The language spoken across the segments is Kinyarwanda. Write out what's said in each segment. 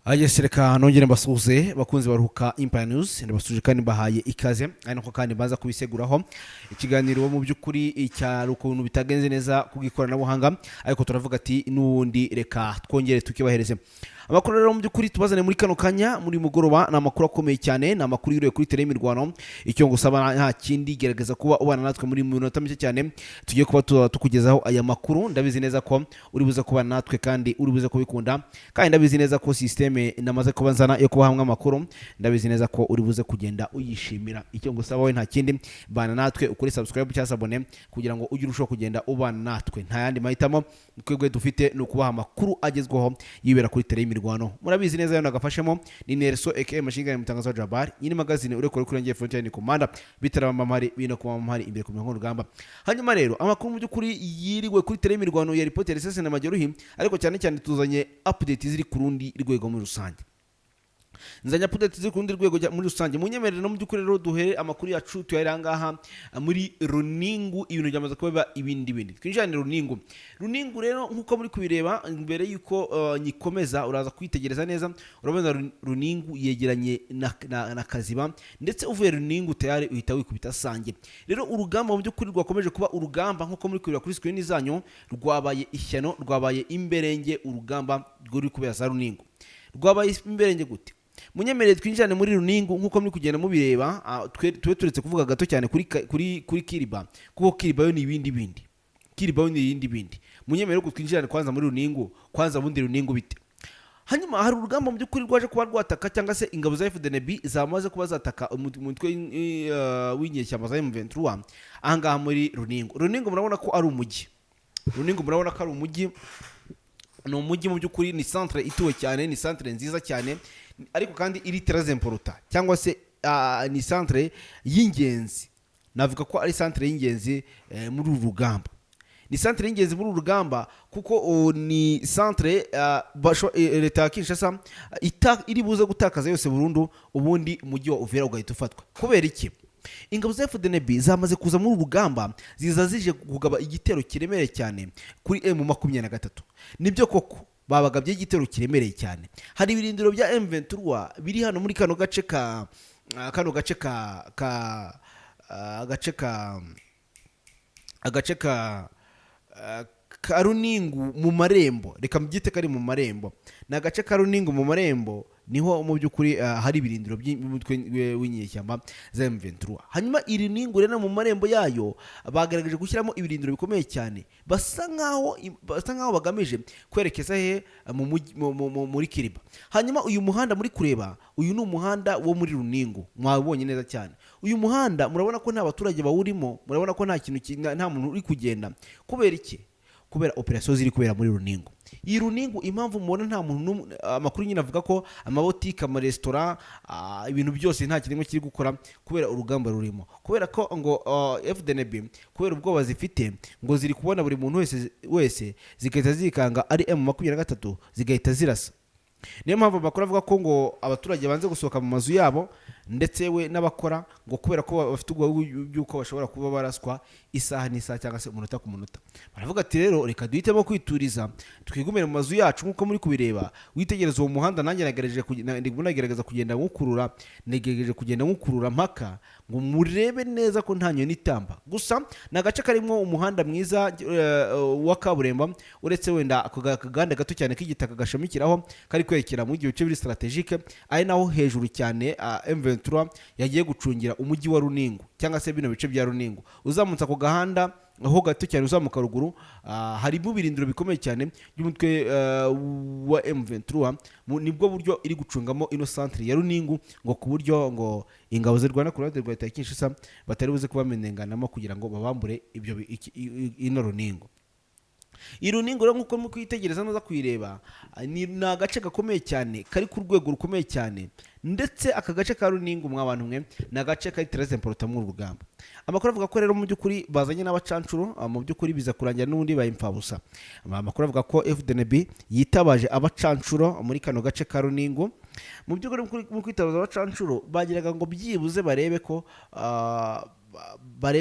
Reka nongere mbasuhuze bakunzi baruhuka Empire News ndabasuje kandi bahaye ikaze ari nako kandi baza kubiseguraho ikiganiro mu by'ukuri cyari ukuntu bitagenze neza kugikoranabuhanga ariko turavuga ati n'ubundi reka twongere tukibahereze amakuru rero mu by'ukuri tubazane muri kano kanya muri mugoroba na makuru akomeye cyane na makuru yuriye kuri tele y'Imirwano icyo ngusaba nta kindi gerageza kuba ubana natwe muri minota mike cyane tugiye kuba tukugezaho aya makuru ndabizi neza ko uri buze kuba natwe kandi uri buze kubikunda kandi ndabizi neza ko systeme namaze kuba nzana yo kuba hamwe amakuru ndabizi neza ko uri buze kugenda uyishimira icyo ngusaba we nta kindi bana natwe ukuri subscribe cyangwa abone kugira ngo ugire usho kugenda ubana natwe nta yandi mahitamo twebwe dufite no kubaha amakuru agezweho yibera kuri tele y'Imirwano murabizi neza yo nagafashemo ni Nerso aka Mashinga Mutangazo Jabari nyine magazine urekore kuri ngiye Frontline Commander bitarama mari bino kuma mari imbere ku mihango rugamba hanyuma rero amakuru mu by'ukuri yiriwe kuri tele y'Imirwano ya report RSS na Majoruhi ariko cyane cyane tuzanye update ziri kurundi rwego muri rusange nzanya update ziri kurundi rwego muri rusange munyemerere no mu by'ukuri rero duhere amakuru yacu tuyari ngaha muri Runingu ibintu byamaze kuba ibindi twinjane Runingu rero nkuko muri kubireba imbere yuko nyikomeza uraza kwitegereza neza urabona Runingu yegeranye na Kaziba ndetse uvuye Runingu tayari uhita wikubita Sange rero urugamba mu by'ukuri rwakomeje kuba urugamba nkuko muri kubireba kuri screen zanyu rwabaye ishyano rwabaye imberenge urugamba rwo kubera za Runingu rwabaye imberenge gute munyemerere twinjane muri Runingu nkuko muri kugenda mubireba twe turetse kuvuga gato cyane kuri Kiriba kuko Kiriba yo ni ibindi Kiriba yo ni ibindi munyemerere ko twinjane kwanza muri Runingu kwanza bundi Runingu bite hanyuma hari urugamba mu by'ukuri rwaje kuba rwataka cyangwa se ingabo za FDNB zamaze kuba zataka umutwe w'inyeshyamba za M23 ahangaha muri Runingu murabona ko ari umujyi ni umujyi mu by'ukuri ni centre ituwe cyane ni centre nziza cyane ariko kandi iri très important cyangwa se ni centre y'ingenzi navuga ko ari centre y'ingenzi muri uru rugamba ni centre y'ingenzi muri uru rugamba kuko ni centre leta ya Kinshasa iri buze gutakaza yose burundu ubundi umujyi wa Uvira ugahita ufatwa kubera iki ingabo za FDNB zamaze kuza muri urugamba ziza zije kugaba igitero kiremereye cyane kuri M23 nibyo koko babagabye igitero kiremereye cyane hari ibirindiro bya M23 biri hano muri kano gace ka Runingu mu marembo reka mbyite kari mu marembo na gace ka Runingu mu marembo niho mu by'ukuri hari ibirindiro by'umutwe w'inyeshyamba za M23 hanyuma iri Runingu rero mu marembo yayo bagaragaje gushyiramo ibirindiro bikomeye cyane basa nkaho bagamije kwerekeza muri Kiriba hanyuma uyu muhanda muri kureba uyu ni umuhanda wo muri Runingu mwabonye neza cyane uyu muhanda murabona ko nta baturage bawurimo murabona ko nta muntu uri kugenda kubera iki kubera operation ziri kubera muri Runingu iyi Runingu impamvu mubona nta muntu amakuru nyine avuga ko amabotike amaresitora ibintu byose nta kirimo kiri gukora kubera urugamba rurimo kubera ko ngo FDNB kubera ubwoba zifite ngo ziri kubona buri muntu wese zigahita zikanga ari M23 zigahita zirasa niyo mpamvu amakuru avuga ko ngo abaturage banze gusohoka mu mazu yabo ndetse we n'abakora ngo kubera ko bafite ubwo byuko bashobora kuba baraswa isaha n'isaha cyangwa se umunota ku munota baravuga ati rero reka duhitemo kwituriza twigumire mu mazu yacu nkuko muri kubireba witegereza uwo muhanda nanjye nagerageza kugenda nkukurura mpaka ngo murebe neza ko nta nyoni itamba gusa nagace karimo umuhanda mwiza wa kaburemba uretse wenda akaganda gato cyane k'igitaka gashamikiraho kari kwerekera mu gihe biri strategique ari naho hejuru cyane M23 yagiye gucungira umujyi wa Runingu cyangwa se bino bice bya Runingu uzamutse ako gahanda aho gato cyane uzamuka ruguru hari mu birindiro bikomeye cyane by'umutwe wa M23 nibwo buryo iri gucungamo ino centre ya Runingu ngo ku buryo ngo ingabo zirwana ku ruhande rwa leta ya Kinshasa batari buze kubamenenganamo kugira ngo babambure ibyo ino Runingu Runingu rero nkuko mukitegereza neza kwireba ni agace gakomeye cyane kari ku rwego rukomeye cyane ndetse aka gace ka Runingu mwabantu mwe na gace kari très important mu rugamba amakuru avuga ko rero mu by'ukuri bazanye n'abacancuro mu by'ukuri biza kurangira n'undi bayimfabusa amakuru avuga ko FDNB yitabaje abacancuro muri kano gace ka Runingu mu by'ukuri mu kwitabaza abacancuro bagiraga ngo byibuze barebe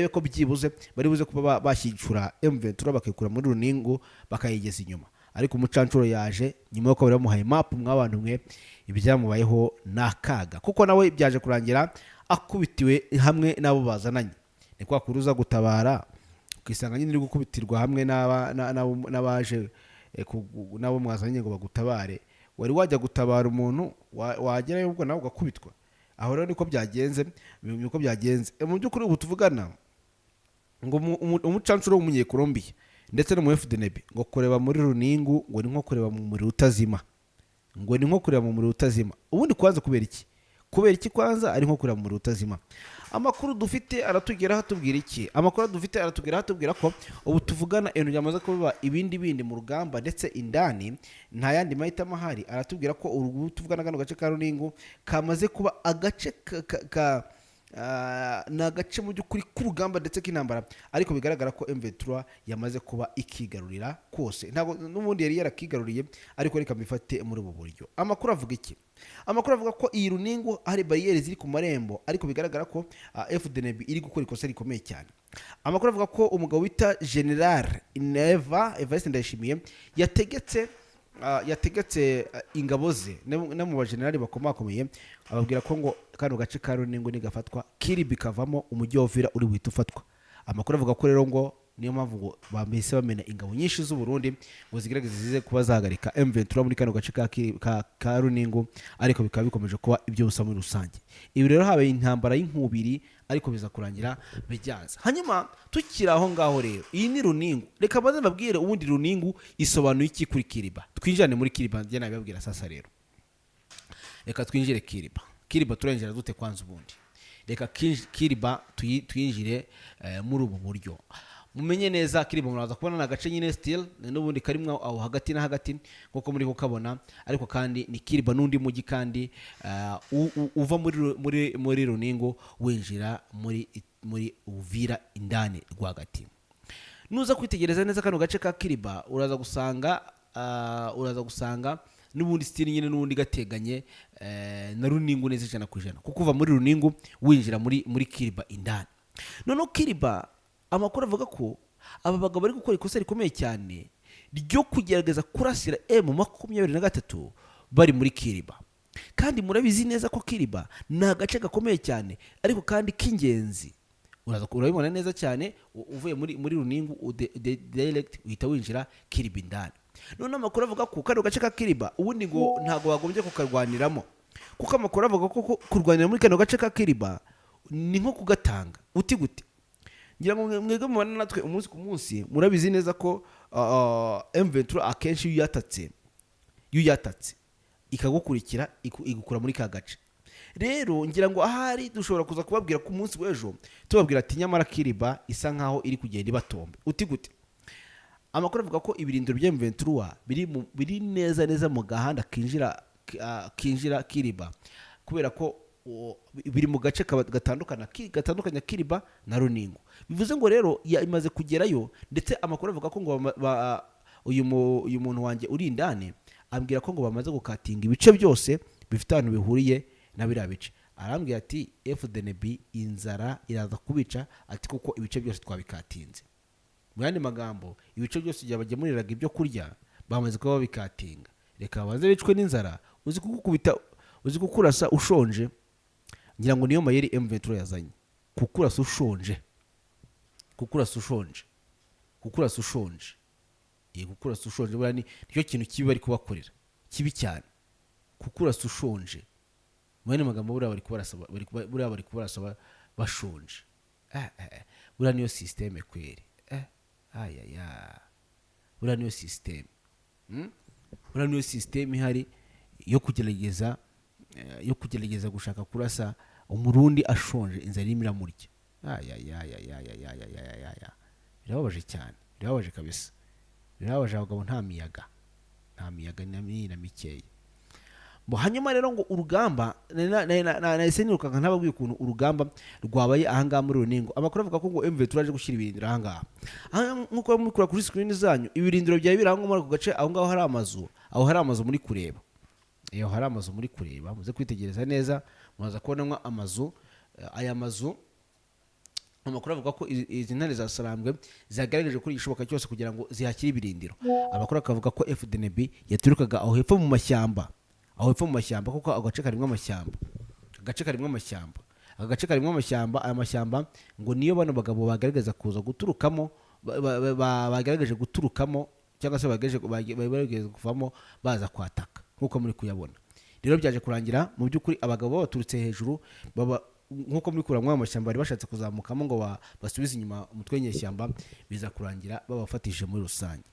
ko byibuze bari buze kuba bashyigikira M23 bakikura muri Runingu bakayigeza inyuma ariko umucancuro yaje nyuma y'uko bari bamuhaye map mw'abantu mwe ibyamubayeho n'akaga kuko nawe byaje kurangira akubitiwe hamwe n'abo bazananye. Ni kwa kuruza gutabara ukisanga nyine uri gukubitirwa hamwe n'abaje nabo mwazanye ngo bagutabare, wari wajya gutabara umuntu wagerayo ubwo nawe ugakubitwa. Aho rero niko byagenze mu by'ukuri ubu tuvugana ngo umucancuro w'umunyekolombiya ndetse no mu FDNB ngo kureba muri runingu ngo ni nko kureba mu muriro utazima, ubundi kwanza kubera iki kwanza ari nko kureba mu muriro utazima. Amakuru dufite aratugeraho atubwira iki? Amakuru dufite aratugeraho atubwira ko ubu tuvugana ibintu byamaze kuba ibindi mu rugamba ndetse indani nta yandi mahitamo ahari. Aratubwira ko ubu tuvugana kano gace ka runingu kamaze kuba agace na gace mu by'ukuri k'urugamba ndetse k'intambara, ariko bigaragara ko M23 yamaze kuba ikigarurira kose. Ntabwo n'ubundi yari yarakigaruriye, ariko reka mbifate muri ubu buryo. Amakuru avuga iki? Amakuru avuga ko iyi runingu hari bariyeri ziri ku marembo, ariko bigaragara ko FDNB iri gukora ikosa rikomeye cyane. Amakuru avuga ko umugabo wita General Evariste Ndayishimiye yategetse ingabo ze no mu bajenerali bakomakomeye, ababwira ko ngo kano gace ka runingu nigafatwa Kiriba ikavamo umujyi wa Uvira uri buhita ufatwa. Amakuru avuga ko rero ngo niyo mpamvu ngo bambese bamena ingabo nyinshi z'u Burundi ngo zigerageze zize kuba zahagarika M23 muri kano gace ka runingu, ariko bikaba bikomeje kuba ibyo busa muri rusange. Ibi rero habaye intambara y'inkubiri, ariko biza kurangira bijyanza. Hanyuma tukira aho ngaho rero, iyi ni runingu. Reka baze babwire ubundi runingu isobanuye iki kuri Kiriba. Twinjirane muri Kiriba, njye nabibabwira sasa rero. Reka twinjire Kiriba turenjera dute kwanza ubundi. Reka Kiriba twinjire muri ubu buryo. Mumenye neza Kiriba muraza kubona na gace nyine still n'ubundi karimwe aho hagati na hagati nkuko muri kukabona, ariko kandi ni Kiriba n'undi mujyi kandi uva muri runingu winjira muri Uvira indani rwagati. Nuza kwitegereza neza kano gace ka Kiriba uraza gusanga n'ubundi still nyine n'ubundi gateganye na runingu neza 100% kuko uva muri runingu winjira muri Kiriba indani. None Kiriba amakuru avuga ko aba bagabo bari gukora ikosa rikomeye cyane ryo kugerageza kurasira M23 bari muri Kiriba. Kandi murabizi neza ko Kiriba na gace gakomeye cyane, ariko kandi k'ingenzi. Uraza kurabibona neza cyane uvuye muri runingu direct uhita winjira Kiriba indani. None amakuru avuga ko kano gace ka Kiriba ubundi ngo ntago bagombye kukarwaniramo, kuko amakuru avuga ko kurwanira muri kano gace ka Kiriba ni nko kugatanga uti gute. Ngira ngo mwege mubana natwe umunsi ku munsi murabizi neza ko M23 akenshi yuyatatse ikagukurikira igukura muri ka gace. Rero ngira ngo ahari dushobora kuza kubabwira ku munsi w'ejo tubabwira ati nyamara Kiriba isa nkaho iri kugenda ibatombe uti gute. Amakuru avuga ko ibirindiro bya M23 biri neza mu gahanda kinjira Kiriba, kubera ko biri mu gace gatandukanya Kiriba na runingu. Bivuze ngo rero imaze kugerayo, ndetse amakuru avuga ko ngo uyu muntu wanjye uri indani ambwira ko ngo bamaze gukatinga ibice byose bifite ahantu bihuriye na biriya bice. Arambwira ati FDNB inzara iraza kubica, ati kuko ibice byose twabikatinze. Mu yandi magambo ibice byose byabagemuriraga ibyo kurya bamaze kuba babikatinga. Reka baze bicwe n'inzara, uzi kukurasa ushonje. Ngira ngo niyo mayeri M23 yazanye, kukurasa ushonje. Kukurasa ushonje bura nicyo kintu kibi bari kubakorera, kibi cyane. Kukurasa ushonje, mwene magambo buri bari kubarasa bashonje. Bura niyo systeme kweri. Bura niyo systeme ihari yo kugerageza gushaka kurasa umurundi ashonje inzara irimo iramurya. Birababaje cyane, birababaje kabisa. Birababaje abagabo nta miyaga na mikeya. Hanyuma rero ngo urugamba nahise nirukanka ntababwiye ukuntu urugamba rwabaye ahangaha muri runingu. Amakuru avuga ko ngo M23 aje gushyira ibirindiro ahangaha. Nkuko mukura kuri screen zanyu, ibirindiro bya biri aho muri ako gace, aho ngaho hari amazu muri kureba. Iyo hari amazu muri kureba muze kwitegereza neza, muraza kubonamo amazu. Aya mazu amakuru avuga ko izi ntare za Sarambwe zagaragaje ko igishoboka cyose kugira ngo zihakire ibirindiro. Amakuru akavuga ko FDNB yaturukaga aho hepfo mu mashyamba, kuko agace karimo amashyamba, aya mashyamba ngo niyo bano bagabo bagaragaza kuza guturukamo, bagaragaje guturukamo cyangwa se bagaragaje kuvamo baza kwataka nkuko muri kuyabona. Rero byaje kurangira mu by'ukuri abagabo baturutse hejuru nkuko muri kuramwa amashyamba bari bashatse kuzamukamo ngo basubize inyuma umutwe w'inyeshyamba, biza kurangira babafatishije muri rusange.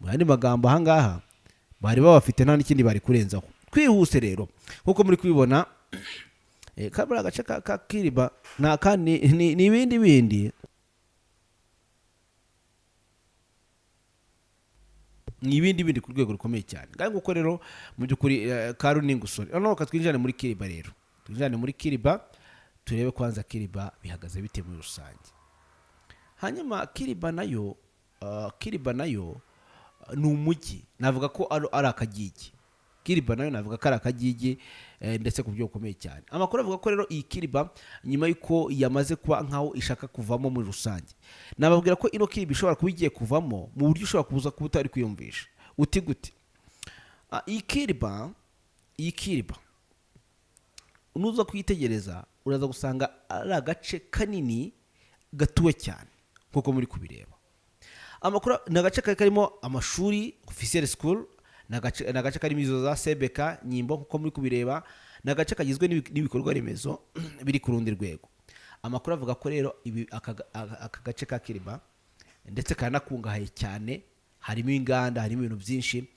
Mu yandi magambo ahangaha bari babafite nta n'ikindi bari kurenzaho. Twihuse rero nkuko muri kubibona kabura agace ka Kiriba ni ibindi ni ibindi ku rwego rukomeye cyane. Kandi nguko rero mu by'ukuri ka Runingo sorry noneho katwinjirane muri Kiriba rero, turebe kwanza Kiriba bihagaze bite muri rusange. Hanyuma Kiriba nayo ni umujyi, navuga ko ari akagigi. Kiriba nayo navuga ko ari akagigi ndetse ku buryo bukomeye cyane. Amakuru avuga ko rero iyi Kiriba nyuma y'uko yamaze kuba nkaho ishaka kuvamo muri rusange, nababwira ko ino Kiriba ishobora kuba igiye kuvamo mu buryo ushobora kubuza kuba utari kwiyumvisha uti gute. Iyi Kiriba unuza kuyitegereza uraza gusanga ari agace kanini gatuwe cyane nkuko muri kubireba. Amakuru ni agace karimo amashuri official school, ni agace karimo izo za Sebeka Nyimbo nkuko muri kubireba, ni agace kagizwe n'ibikorwa remezo biri ku rundi rwego. Amakuru avuga ko rero aka gace ka Kiriba ndetse karanakungahaye cyane, harimo inganda, harimo ibintu byinshi.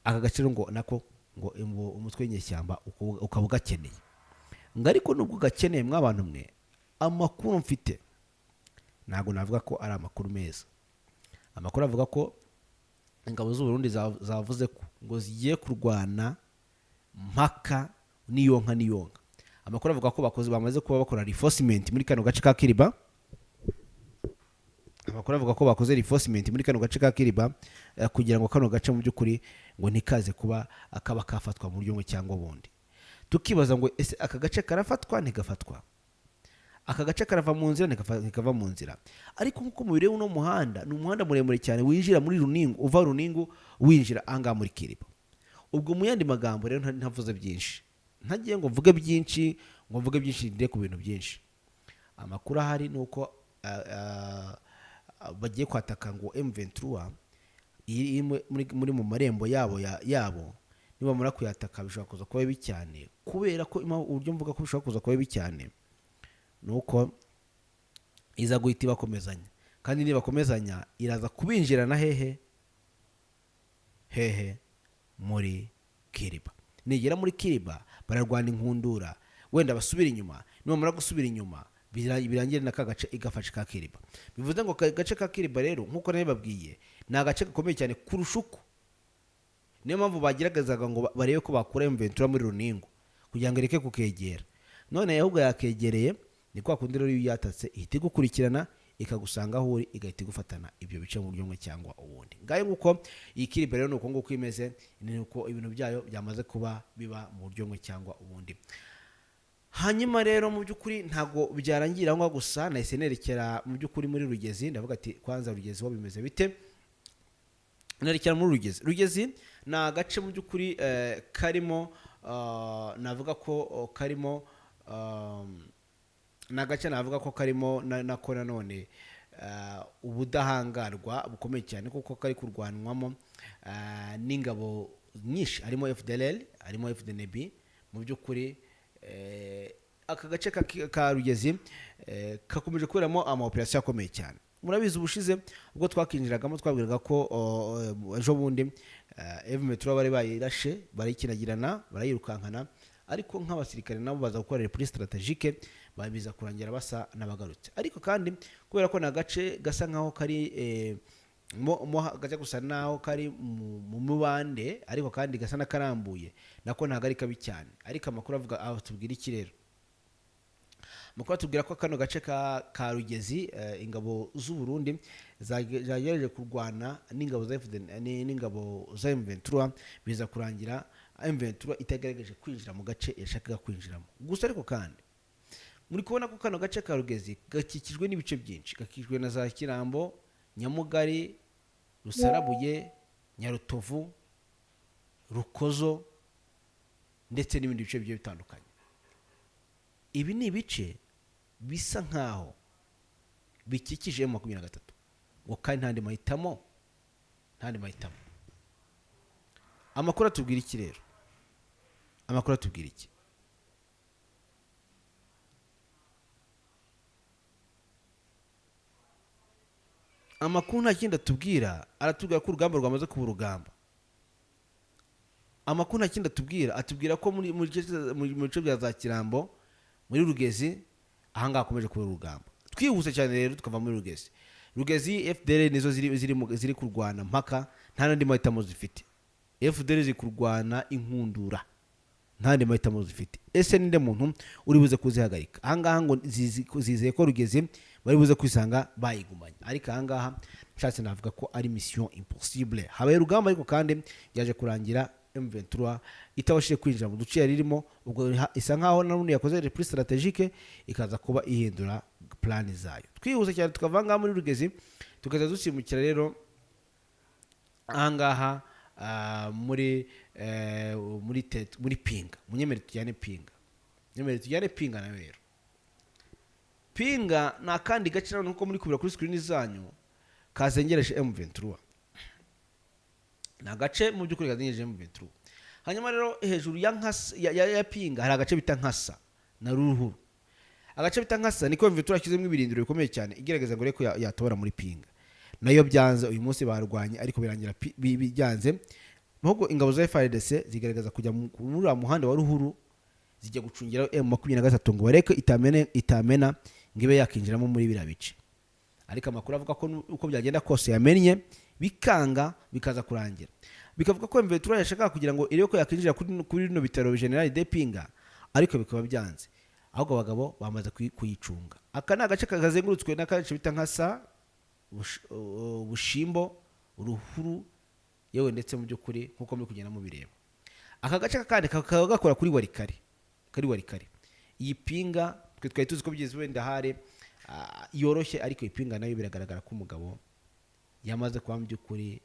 Aka gace ngo nako ngo umutwe w'inyeshyamba ukaba ugakeneye. Ngo ariko nubwo gakeneye mw'abantu mwe, amakuru mfite ntabwo navuga ko ari amakuru meza. Amakuru avuga ko ingabo z'u Burundi zavuze ko ngo zigiye kurwana mpaka niyonka. Amakuru avuga ko bamaze kuba bakora reinforcement muri kano gace ka Kiriba. Kugira ngo kano gace mu by'ukuri ngo ntikaze kuba akaba kafatwa mu buryo cyangwa bundi. Tukibaza ngo ese aka gace karafatwa ntigafatwa, aka gace karava mu nzira ntikava mu nzira. Ariko nkuko mubire uno muhanda ni umuhanda muremure cyane winjira muri Runingo, uva Runingo winjira anga muri Kiriba. Ubwo mu yandi magambo rero ntavuze byinshi, ntagiye ngo mvuge byinshi ndire ku bintu byinshi. Amakuru ahari nuko bagiye kwataka ngo M23 iri muri mu marembo yabo nibamara kuyataka bishobora kuza kuba bibi cyane, kubera ko uburyo mvuga ko bishobora kuza kuba bibi cyane nuko iza guhita bakomezanya, kandi nibakomezanya iraza kubinjirana hehe muri Kiriba. Nigera muri Kiriba bararwana inkundura, wenda basubira inyuma, nibamara gusubira inyuma birangire n'aka gace igafashe ka Kiriba. Bivuze ngo gace ka Kiriba rero nkuko nabibabwiye ni agace gakomeye cyane kurushuko. Niyo mpamvu bagiragazaga ngo barebe ko bakura M23 muri Runingo kugira ngo ireke kukegera. None ahubwo yakegereye, ni kwa kundi rero yatatse ihita gukurikirana ikagusanga aho uri, igahita gufatana ibyo bice mu buryo cyangwa ubundi. Ngaye nguko iyi Kiriba rero nuko nguko imeze, ni uko ibintu byayo byamaze kuba biba mu buryo cyangwa ubundi. Hanyuma rero mu by'ukuri ntago byarangira ngo gusa nahise nerekera mu by'ukuri muri Rugezi. Ndavuga ati kwanza Rugezi ho bimeze bite. Nerekera muri Rugezi ni agace mu by'ukuri karimo navuga ko karimo n'agace navuga ko karimo nako nanone ubudahangarwa bukomeye cyane kuko kari kurwanwamo n'ingabo nyinshi, harimo FDLR, harimo FDNB. Mu by'ukuri aka gace ka Rugezi kakomeje kuberamo ama operation akomeye cyane. Murabizi ubushize ubwo twakinjiragamo twabwiraga ko ejo bundi M23 bari bayirashe, barikinagirana, barayirukankana, ariko nk'abasirikare nabo baza gukorera police strategique babiza kurangira basa n'abagarutse. Ariko kandi kubera ko na gace gasa nkaho kari gace gusa naho kari mu mubande, ariko kandi gasa n'akarambuye, nako ntago ari kabi cyane. Ariko amakuru avuga aho tubwira iki rero, mukaba tubwira ko kano gace ka Rugezi ingabo z'u Burundi zagerageje kurwana n'ingabo za FDN n'ingabo za M23, biza kurangira M23 itagaragaje kwinjira mu gace yashakaga kwinjiramo. Gusa ariko kandi muri kubona ko kano gace ka Rugezi gakikijwe n'ibice byinshi, gakikijwe na za Kirambo, Nyamugari, Rusarabuye, Nyarutovu, Rukozo ndetse n'ibindi bice bigiye bitandukanye. Ibi ni ibice bisa nkaho bikikije M23 ngo kandi ntandi mahitamo. Amakuru atubwira iki rero? Amakuru atubwira iki? Amakuru nta kindi atubwira, aratubwira ko urugamba rwamaze kuba urugamba. Amakuru nta kindi atubwira, atubwira ko muri bice bya za Kirambo, muri Rugezi ahangaha hakomeje kuba urugamba. Twihuse cyane rero tukava muri Rugezi FDL nizo ziri kurwana mpaka nta nandi mahitamo zifite. FDL ziri kurwana inkundura, nta nandi mahitamo zifite. Ese ninde muntu uri buze kuzihagarika? Ahangaha ngo zizeye ko Rugezi bari buze kwisanga bayigumanya, ariko ahangaha nshatse navuga ko ari mission impossible. Habaye urugamba ariko kandi yaje kurangira M23 itabashije kwinjira mu duce yaririmo, ubwo isa nkaho narundi yakoze reprise strategique ikaza kuba ihindura plan zayo. Twihuse cyane tukavanga muri Rugezi tukaza dusimukira rero ahangaha muri Pinga. Munyemere tujyane Pinga na rero. Pinga na kandi gace nuko muri kubira kuri screen zanyu kazengereje M23. Na gace mu byukuri kazengereje M23. Hanyuma rero hejuru ya Nkasa ya Pinga hari agace bita Nkasa na Ruruhuru. Agace bita Nkasa niko M23 akizemo ibirindiro bikomeye cyane igerageza ngo reko yatora muri Pinga. Nayo byanze uyu munsi barwanye ariko birangira bijyanze. Ahubwo ingabo za FARDC zigaragaza kujya muri muhanda wa Ruhuru zijya gucungira M23 ngo bareke itamena ngibe yakinjiramo muri bira bice. Ariko amakuru avuga ko uko byagenda kose yamenye bikanga bikaza kurangira. Bikavuga ko M23 yashaka kugira ngo ireko yakinjira kuri no bitaro General de Pinga, ariko bikaba byanze. Ahubwo abagabo bamaze kuyicunga. Aka na gace kagazengurutswe n'akace bita Nkasa, Bushimbo, Ruhuru yewe ndetse mu byukuri nkuko muri kugenda mu bireba. Aka gace kandi kakagakora kuri Warikare. Iyi Pinga twari tuzi ko bigeze wenda hare yoroshye, ariko Ipinga nayo biragaragara ko umugabo yamaze kuba mu byukuri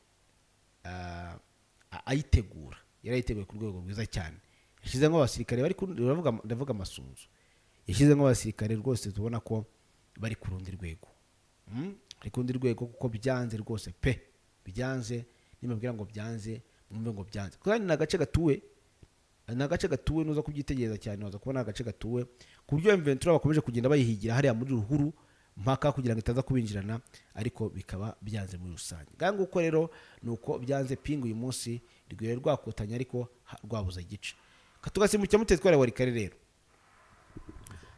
ayitegura. Yarayiteguye ku rwego rwiza cyane. Yashize nk'abasirikare bari ndavuga amasunzu. Yashize nk'abasirikare rwose tubona ko bari ku rundi rwego. Ari ku rundi rwego kuko byanze rwose pe. Byanze nimubwira ngo byanze, mwumve ngo byanze. Kandi nagace gatuwe nuza kubyitegereza cyane, waza kubona agace gatuwe ku buryo M23 bakomeje kugenda bayihigira hariya muri Ruhuru mpaka kugira ngo itaza kubinjirana, ariko bikaba byanze muri rusange. Gango uko rero nuko byanze Pinga uyu munsi rigwire rwakotanya ariko rwabuza igice. Katugasimukiye mutetware Warikare rero.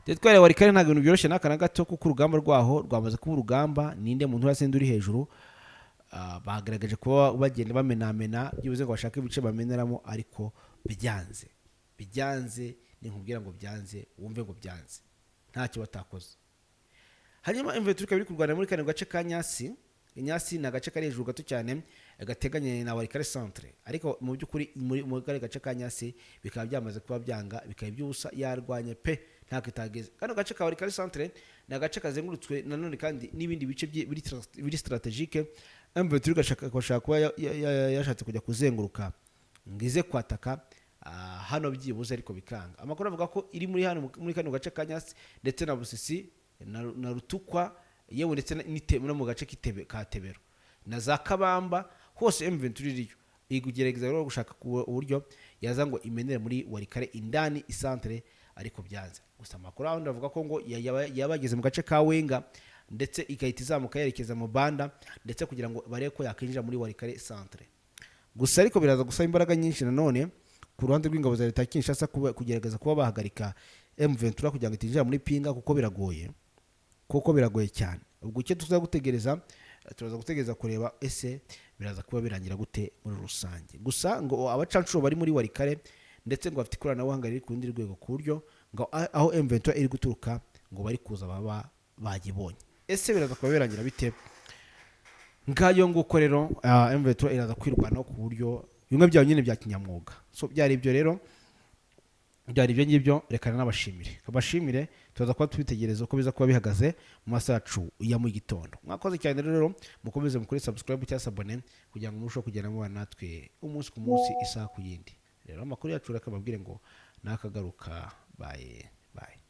Tetware Warikare nta bintu byoroshye nakana gato kuko urugamba rwaho rwamaze kuba urugamba. Ninde muntu urasende uri hejuru, bagaragaje kuba bagenda bamenamena byibuze ngo bashaka ibice bameneramo, ariko bijyanze ni nkubwira ngo byanze, wumve ngo byanze ntacyo batakoze. Hanyuma M23 kabiri kurwana muri kane gace ka Nyasi. Nyasi na gace kari hejuru gato cyane gateganye na Warikare centre, ariko mu byukuri muri kare gace ka Nyasi bikaba byamaze kuba byanga, bikaba byusa yarwanye pe nta kitageze. Kano gace ka Warikare centre na gace kazengurutswe nanone kandi n'ibindi bice biri strategique. M23 gashaka kuba yashatse kujya kuzenguruka ngize kwataka hano byibuze, ariko bikanga. Amakuru avuga ko iri muri kano gace ka Nyasi ndetse na Busisi na Rutukwa yewe ndetse no mu gace ka Tebero na za Kabamba hose M23 iriyo igugerageza rero gushaka uburyo yaza ngo imenere muri Warikare indani isantre, ariko byanze. Gusa amakuru aho ndavuga ko ngo yabageze mu gace ka Wenga ndetse ikahita izamuka yerekeza mu Banda ndetse kugira ngo bareke ko yakinjira muri Warikare centre. Gusa ariko biraza gusaba imbaraga nyinshi nanone ku ruhande rw'ingabo za leta Kinshasa kugerageza kuba bahagarika M23 kugira ngo itinjira muri Pinga, kuko biragoye cyane. Ubwo icyo turaza gutegereza kureba ese biraza kuba birangira gute muri rusange. Gusa ngo abacancuro bari muri Warikare ndetse ngo bafite ikoranabuhanga riri ku rundi rwego ku buryo ngo aho M23 iri guturuka ngo bari kuza baba bagibonye. Ese biraza kuba birangira bite? Ngayo nguko rero M23 iraza kwirwanaho ku buryo bimwe byayo nyine bya kinyamwuga. So byari ibyo rero byari ibyo ngibyo, reka nabashimire kabashimire, tuza kuba tubitegereza uko biza kuba bihagaze mu masaha yacu ya mu gitondo. Mwakoze cyane rero, mukomeze mukore subscribe cyangwa abone kugira ngo murusheho kugenda mubana natwe umunsi ku munsi isaha ku yindi. Rero amakuru yacu reka babwire ngo nakagaruka, bye bye.